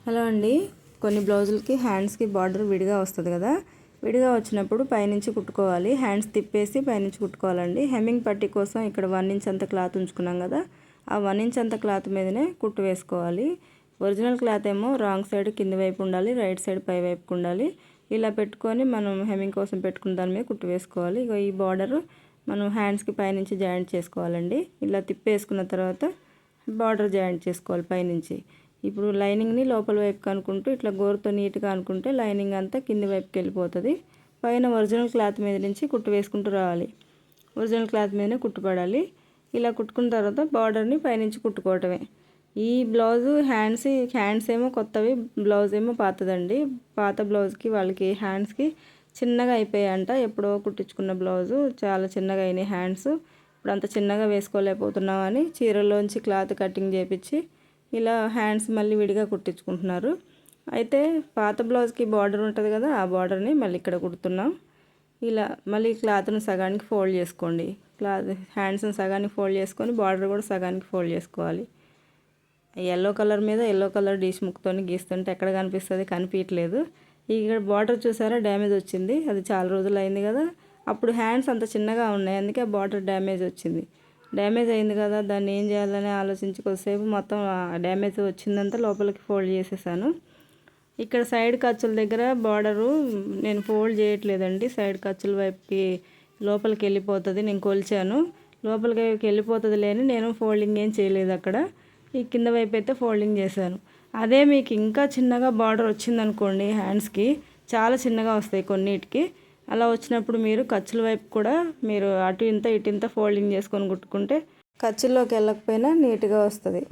Hello అండి, కొన్ని బ్లౌజులకి హ్యాండ్స్కి బార్డర్ విడిగా వస్తుంది కదా. విడిగా వచ్చినప్పుడు పైనుంచి కుట్టుకోవాలి. హ్యాండ్స్ తిప్పేసి పైనుంచి కుట్టుకోవాలండి. హెమ్మింగ్ పట్టీ కోసం ఇక్కడ 1 ఇంచ్ అంత క్లాత్ ఉంచుకున్నాం కదా, ఆ 1 ఇంచ్ అంత క్లాత్ మీదనే కుట్టు వేసుకోవాలి. ఒరిజినల్ క్లాత్ ఏమో రాంగ్ సైడ్ కింది వైపు ఉండాలి, రైట్ సైడ్ పై వైపుకు ఉండాలి. ఇలా పెట్టుకొని మనం హెమ్మింగ్ కోసం పెట్టుకున్న దాని మీద కుట్టు వేసుకోవాలి. ఇక ఈ బార్డర్ మనం హ్యాండ్స్కి పైనుంచి జాయింట్ చేసుకోవాలండి. ఇలా తిప్పేసుకున్న తర్వాత బార్డర్ జాయింట్ చేసుకోవాలి పైనుంచి. ఇప్పుడు లైనింగ్ని లోపల వైపుకి అనుకుంటూ ఇట్లా గోరుతో నీట్గా అనుకుంటే లైనింగ్ అంతా కింది వైపుకి వెళ్ళిపోతుంది. పైన ఒరిజినల్ క్లాత్ మీద నుంచి కుట్టు వేసుకుంటూ రావాలి. ఒరిజినల్ క్లాత్ మీదనే కుట్టుపడాలి. ఇలా కుట్టుకున్న తర్వాత బార్డర్ని పైనుంచి కుట్టుకోవటమే. ఈ బ్లౌజు హ్యాండ్స్ ఏమో కొత్తవి, బ్లౌజ్ ఏమో పాతదండి. పాత బ్లౌజ్కి వాళ్ళకి హ్యాండ్స్కి చిన్నగా అయిపోయాయంట. ఎప్పుడో కుట్టించుకున్న బ్లౌజు చాలా చిన్నగా అయినాయి హ్యాండ్స్. ఇప్పుడు అంత చిన్నగా వేసుకోలేకపోతున్నామని చీరలోంచి క్లాత్ కటింగ్ చేపించి ఇలా హ్యాండ్స్ మళ్ళీ విడిగా కుట్టించుకుంటున్నారు. అయితే పాత బ్లౌజ్కి బార్డర్ ఉంటుంది కదా, ఆ బార్డర్ని మళ్ళీ ఇక్కడ కుడుతున్నాం. ఇలా మళ్ళీ క్లాత్ను సగానికి ఫోల్డ్ చేసుకోండి. హ్యాండ్స్ని సగానికి ఫోల్డ్ చేసుకొని బార్డర్ కూడా సగానికి ఫోల్డ్ చేసుకోవాలి. ఎల్లో కలర్ మీద ఎల్లో కలర్ డీష్ ముక్తో గీస్తుంటే ఎక్కడ కనిపిస్తుంది, కనిపించట్లేదు. ఇక్కడ బార్డర్ చూసారా, డ్యామేజ్ వచ్చింది. అది చాలా రోజులు అయింది కదా, అప్పుడు హ్యాండ్స్ అంత చిన్నగా ఉన్నాయి, అందుకే బార్డర్ డ్యామేజ్ వచ్చింది. డ్యామేజ్ అయింది కదా, దాన్ని ఏం చేయాలని ఆలోచించి కొద్దిసేపు మొత్తం డ్యామేజ్ వచ్చిందంతా లోపలికి ఫోల్డ్ చేసేసాను. ఇక్కడ సైడ్ ఖర్చుల దగ్గర బార్డరు నేను ఫోల్డ్ చేయట్లేదండి. సైడ్ ఖర్చుల వైపుకి లోపలికి వెళ్ళిపోతుంది. నేను కొలిచాను, లోపలికి వెళ్ళిపోతుంది లేని నేను ఫోల్డింగ్ ఏం చేయలేదు. అక్కడ ఈ కింద వైపు అయితే ఫోల్డింగ్ చేశాను. అదే మీకు ఇంకా చిన్నగా బార్డర్ వచ్చిందనుకోండి, హ్యాండ్స్కి చాలా చిన్నగా వస్తాయి కొన్నిటికి. అలా వచ్చినప్పుడు మీరు ఖర్చుల వైపు కూడా మీరు అటు ఇంత ఇటు ఇంత ఫోల్డింగ్ చేసుకొని కుట్టుకుంటే ఖర్చుల్లోకి వెళ్ళకపోయినా నీట్గా వస్తుంది.